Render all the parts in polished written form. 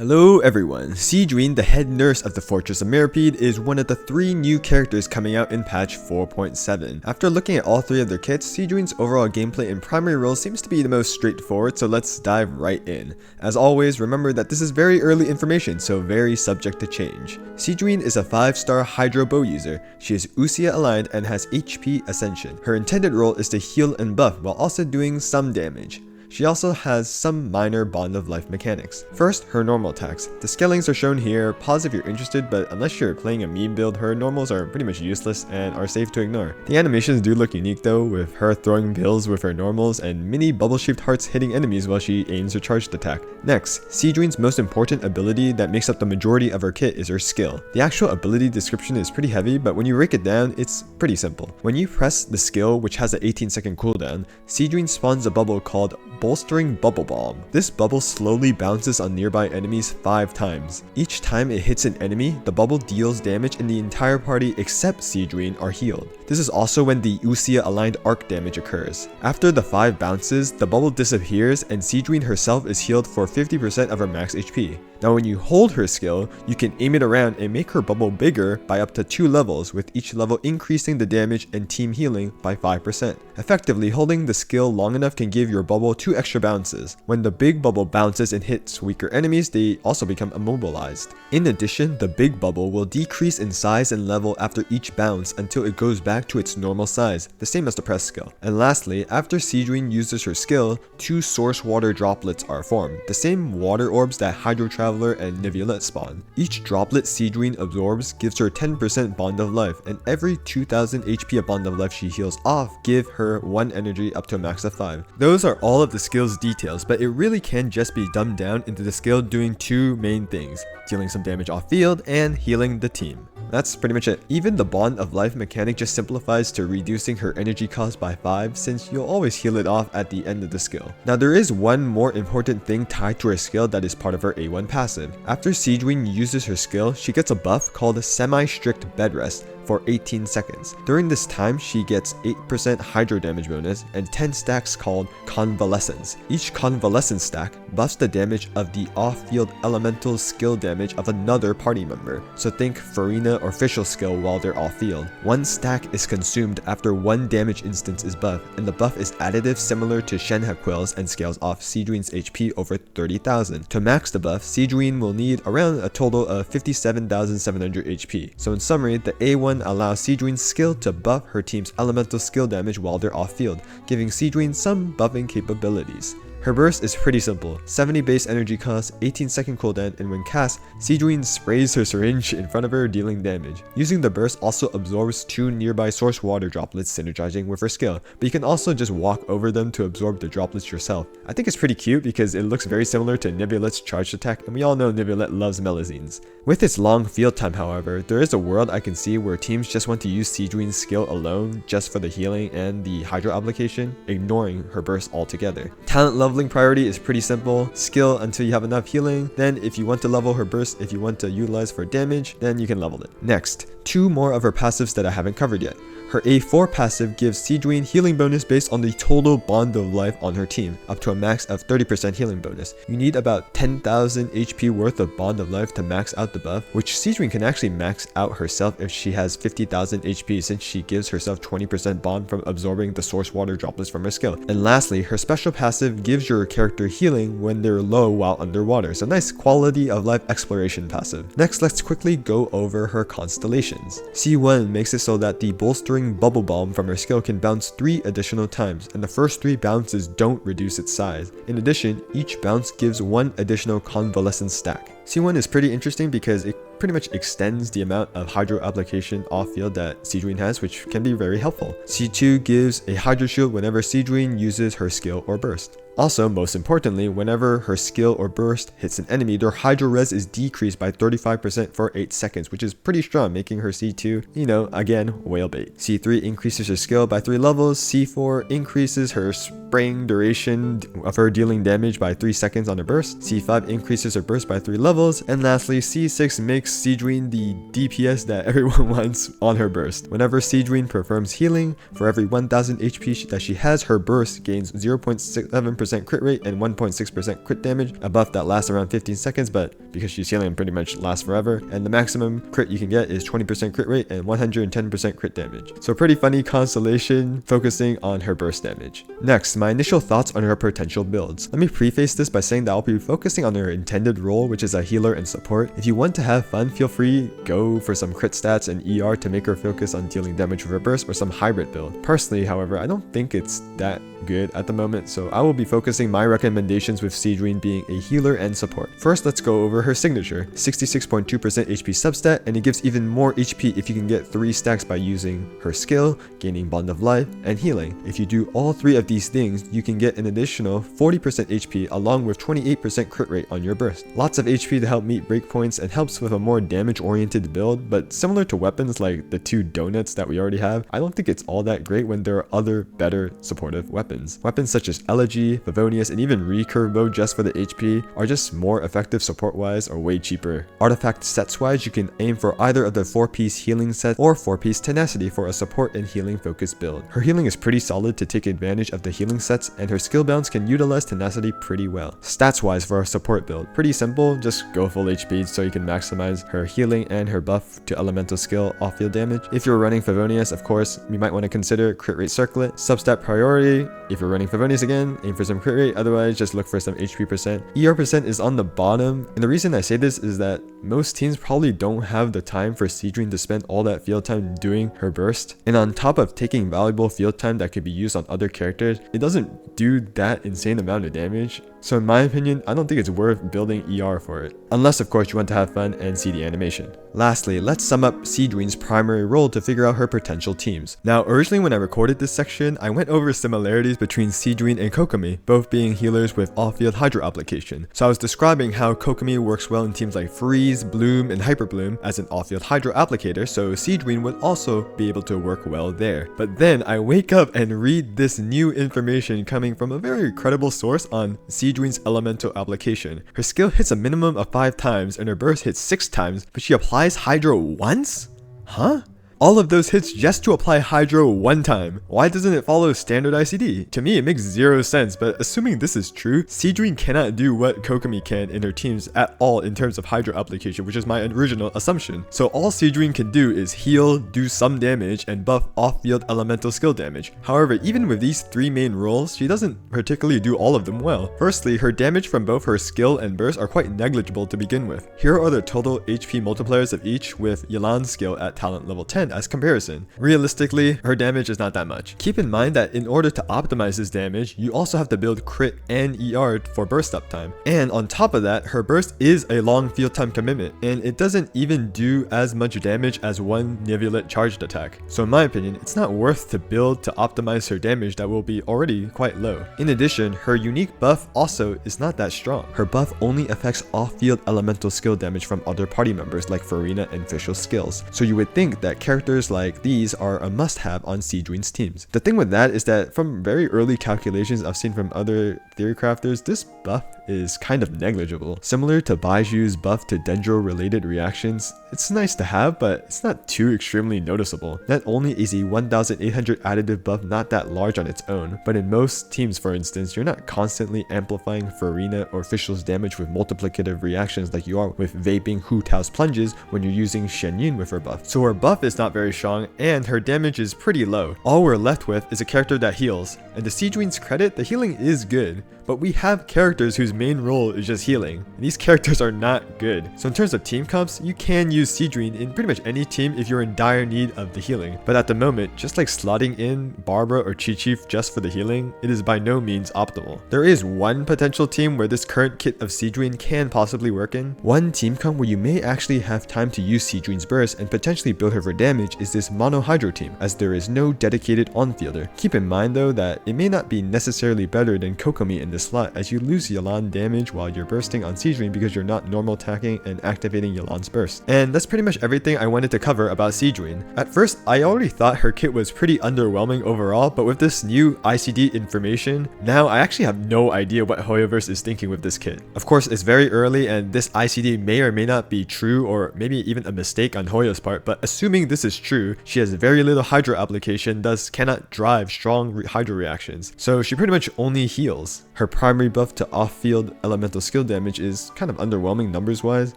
Hello everyone, Sigewinne, the head nurse of the Fortress of Mirapede, is one of the 3 new characters coming out in patch 4.7. After looking at all 3 of their kits, Sigewinne's overall gameplay and primary role seems to be the most straightforward, so let's dive right in. As always, remember that this is very early information, so very subject to change. Sigewinne is a 5-star Hydro Bow user. She is Uxia aligned and has HP Ascension. Her intended role is to heal and buff while also doing some damage. She also has some minor Bond of Life mechanics. First, her normal attacks. The scalings are shown here. Pause if you're interested, but unless you're playing a meme build, her normals are pretty much useless and are safe to ignore. The animations do look unique though, with her throwing pills with her normals and mini bubble-shaped hearts hitting enemies while she aims her charged attack. Next, Sigewinne's most important ability that makes up the majority of her kit is her skill. The actual ability description is pretty heavy, but when you break it down, it's pretty simple. When you press the skill, which has an 18-second cooldown, Sigewinne spawns a bubble called Bolstering Bubble Bomb. This bubble slowly bounces on nearby enemies 5 times. Each time it hits an enemy, the bubble deals damage and the entire party except Sigewinne are healed. This is also when the Uxia aligned arc damage occurs. After the 5 bounces, the bubble disappears and Sigewinne herself is healed for 50% of her max HP. Now when you hold her skill, you can aim it around and make her bubble bigger by up to 2 levels, with each level increasing the damage and team healing by 5%. Effectively, holding the skill long enough can give your bubble 2 extra bounces. When the big bubble bounces and hits weaker enemies, they also become immobilized. In addition, the big bubble will decrease in size and level after each bounce until it goes back to its normal size, the same as the press skill. And lastly, after Sigewinne uses her skill, 2 source water droplets are formed, the same water orbs that Hydro Traveler and Neuvillette spawn. Each droplet Sigewinne absorbs gives her 10% Bond of Life, and every 2000 HP of Bond of Life she heals off give her 1 energy up to a max of 5. Those are all of the skill's details, but it really can just be dumbed down into the skill doing 2 main things: dealing some damage off field and healing the team. That's pretty much it. Even the Bond of Life mechanic just simplifies to reducing her energy cost by 5, since you'll always heal it off at the end of the skill. Now there is one more important thing tied to her skill that is part of her A1 passive. After Sigewinne uses her skill, she gets a buff called Semi-Strict Bed Rest for 18 seconds. During this time, she gets 8% hydro damage bonus and 10 stacks called Convalescence. Each Convalescence stack buffs the damage of the off-field elemental skill damage of another party member, so think Farina or Fischl skill while they're off-field. 1 stack is consumed after 1 damage instance is buffed, and the buff is additive similar to Chen quills and scales off Sigewinne's HP over 30,000. To max the buff, Sigewinne will need around a total of 57,700 HP. So in summary, the A1 allows Sigewinne's skill to buff her team's elemental skill damage while they're off-field, giving Sigewinne some buffing capabilities. Her burst is pretty simple: 70 base energy cost, 18-second cooldown, and when cast, Sigewinne sprays her syringe in front of her, dealing damage. Using the burst also absorbs 2 nearby source water droplets, synergizing with her skill, but you can also just walk over them to absorb the droplets yourself. I think it's pretty cute because it looks very similar to Neuvillette's charged attack, and we all know Neuvillette loves Melazines. With its long field time, however, there is a world I can see where teams just want to use Sigewinne's skill alone just for the healing and the hydro application, ignoring her burst altogether. Talent leveling priority is pretty simple: skill until you have enough healing, then if you want to level her burst, if you want to utilize for damage, then you can level it. Next, 2 more of her passives that I haven't covered yet. Her A4 passive gives Sigewinne healing bonus based on the total Bond of Life on her team, up to a max of 30% healing bonus. You need about 10,000 HP worth of Bond of Life to max out the buff, which Sigewinne can actually max out herself if she has 50,000 HP, since she gives herself 20% bond from absorbing the source water droplets from her skill. And lastly, her special passive gives your character healing when they're low while underwater, so nice quality of life exploration passive. Next, let's quickly go over her Constellations. C1 makes it so that the bolstering Bubble Bomb from her skill can bounce 3 additional times, and the first 3 bounces don't reduce its size. In addition, each bounce gives 1 additional convalescence stack. C1 is pretty interesting because it pretty much extends the amount of hydro application off-field that Sigewinne has, which can be very helpful. C2 gives a hydro shield whenever Sigewinne uses her skill or burst. Also, most importantly, whenever her skill or burst hits an enemy, their hydro res is decreased by 35% for 8 seconds, which is pretty strong, making her C2, again, whale bait. C3 increases her skill by 3 levels, C4 increases her spraying duration of her dealing damage by 3 seconds on her burst, C5 increases her burst by 3 levels, levels. And lastly, C6 makes Sigewinne the DPS that everyone wants on her burst. Whenever Sigewinne performs healing, for every 1000 HP that she has, her burst gains 0.7% crit rate and 1.6% crit damage, a buff that lasts around 15 seconds, but because she's healing, pretty much lasts forever. And the maximum crit you can get is 20% crit rate and 110% crit damage. So pretty funny constellation focusing on her burst damage. Next, my initial thoughts on her potential builds. Let me preface this by saying that I'll be focusing on her intended role, which is a healer and support. If you want to have fun, feel free, go for some crit stats and ER to make her focus on dealing damage with her burst, or some hybrid build. Personally, however, I don't think it's that good at the moment, so I will be focusing my recommendations with Sigewinne being a healer and support. First, let's go over her signature. 66.2% HP substat, and it gives even more HP if you can get 3 stacks by using her skill, gaining Bond of Life, and healing. If you do all 3 of these things, you can get an additional 40% HP along with 28% crit rate on your burst. Lots of HP to help meet breakpoints and helps with a more damage-oriented build, but similar to weapons like the 2 donuts that we already have, I don't think it's all that great when there are other better supportive weapons. Weapons such as Elegy, Favonius, and even Recurve Bow just for the HP are just more effective support-wise or way cheaper. Artifact sets-wise, you can aim for either of the 4-piece healing set or 4-piece tenacity for a support and healing focused build. Her healing is pretty solid to take advantage of the healing sets, and her skill bounce can utilize tenacity pretty well. Stats-wise for a support build, pretty simple, just go full HP so you can maximize her healing and her buff to elemental skill off-field damage. If you're running Favonius, of course, you might want to consider crit rate circlet, substat priority. If you're running Favonius again, aim for some crit rate, otherwise just look for some HP percent. ER percent is on the bottom, and the reason I say this is that most teams probably don't have the time for Sigewinne to spend all that field time doing her burst, and on top of taking valuable field time that could be used on other characters, it doesn't do that insane amount of damage. So in my opinion, I don't think it's worth building ER for it, unless of course you want to have fun and see the animation. Lastly, let's sum up Sigewinne's primary role to figure out her potential teams. Now, originally when I recorded this section, I went over similarities between Sigewinne and Kokomi, both being healers with off-field Hydro application. So I was describing how Kokomi works well in teams like Freeze, Bloom, and Hyper Bloom as an off-field Hydro applicator, so Sigewinne would also be able to work well there. But then I wake up and read this new information coming from a very credible source on Sigewinne's elemental application. Her skill hits a minimum of 5 times and her burst hits 6 times, but she applies Hydro once? Huh? All of those hits just to apply Hydro 1 time. Why doesn't it follow standard ICD? To me, it makes 0 sense, but assuming this is true, Sigewinne cannot do what Kokomi can in her teams at all in terms of Hydro application, which is my original assumption. So all Sigewinne can do is heal, do some damage, and buff off-field elemental skill damage. However, even with these 3 main roles, she doesn't particularly do all of them well. Firstly, her damage from both her skill and burst are quite negligible to begin with. Here are the total HP multipliers of each, with Yelan's skill at talent level 10 as comparison. Realistically, her damage is not that much. Keep in mind that in order to optimize this damage, you also have to build crit and ER for burst uptime. And on top of that, her burst is a long field time commitment, and it doesn't even do as much damage as one Nevulet charged attack. So in my opinion, it's not worth to build to optimize her damage that will be already quite low. In addition, her unique buff also is not that strong. Her buff only affects off-field elemental skill damage from other party members like Farina and Fischl's skills. So you would think that characters like these are a must-have on Sigewinne's teams. The thing with that is that from very early calculations I've seen from other theory crafters, this buff is kind of negligible. Similar to Baiju's buff to Dendro related reactions, it's nice to have, but it's not too extremely noticeable. Not only is a 1800 additive buff not that large on its own, but in most teams, for instance, you're not constantly amplifying Farina or Fischl's damage with multiplicative reactions like you are with vaping Hu Tao's plunges when you're using Shen Yun with her buff. So her buff is not very strong, and her damage is pretty low. All we're left with is a character that heals, and to Sigewinne's credit, the healing is good, but we have characters whose main role is just healing, and these characters are not good. So in terms of team comps, you can use Sigewinne in pretty much any team if you're in dire need of the healing. But at the moment, just like slotting in Barbara or Qiqi just for the healing, it is by no means optimal. There is one potential team where this current kit of Sigewinne can possibly work in. One team comp where you may actually have time to use Sigewinne's burst and potentially build her for damage is this mono Hydro team, as there is no dedicated on-fielder. Keep in mind though that it may not be necessarily better than Kokomi in this this slot as you lose Yelan damage while you're bursting on Sigewinne because you're not normal attacking and activating Yelan's burst. And that's pretty much everything I wanted to cover about Sigewinne. At first, I already thought her kit was pretty underwhelming overall, but with this new ICD information, now I actually have no idea what HOYOverse is thinking with this kit. Of course, it's very early and this ICD may or may not be true or maybe even a mistake on HOYO's part, but assuming this is true, she has very little Hydro application, thus cannot drive strong Hydro reactions, so she pretty much only heals. Her primary buff to off-field elemental skill damage is kind of underwhelming numbers wise,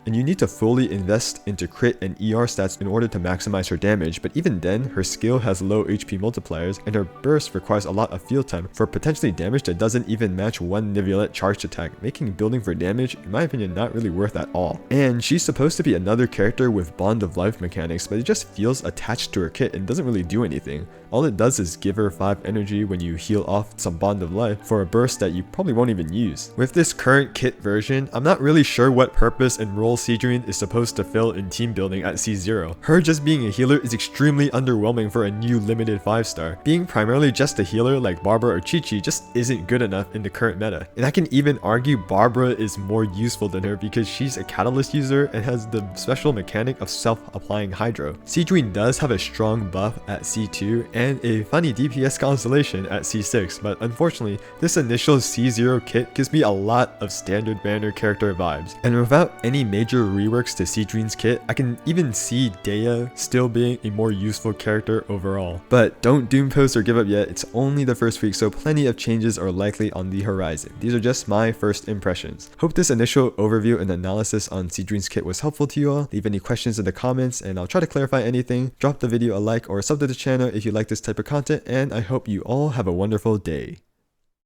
and you need to fully invest into crit and ER stats in order to maximize her damage, but even then, her skill has low HP multipliers, and her burst requires a lot of field time for potentially damage that doesn't even match one Neuvillette charged attack, making building for damage, in my opinion, not really worth at all. And she's supposed to be another character with Bond of Life mechanics, but it just feels attached to her kit and doesn't really do anything. All it does is give her 5 energy when you heal off some Bond of Life for a burst that you probably won't even use. With this current kit version, I'm not really sure what purpose and role Sigewinne is supposed to fill in team building at C0. Her just being a healer is extremely underwhelming for a new limited 5-star. Being primarily just a healer like Barbara or Qiqi just isn't good enough in the current meta. And I can even argue Barbara is more useful than her because she's a catalyst user and has the special mechanic of self-applying Hydro. Sigewinne does have a strong buff at C2 and a funny DPS constellation at C6, but unfortunately, this initial C0 kit gives me a lot of standard banner character vibes. And without any major reworks to Sigewinne's kit, I can even see Dea still being a more useful character overall. But don't doom post or give up yet, it's only the first week, so plenty of changes are likely on the horizon. These are just my first impressions. Hope this initial overview and analysis on Sigewinne's kit was helpful to you all. Leave any questions in the comments and I'll try to clarify anything. Drop the video a like or sub to the channel if you like this type of content, and I hope you all have a wonderful day.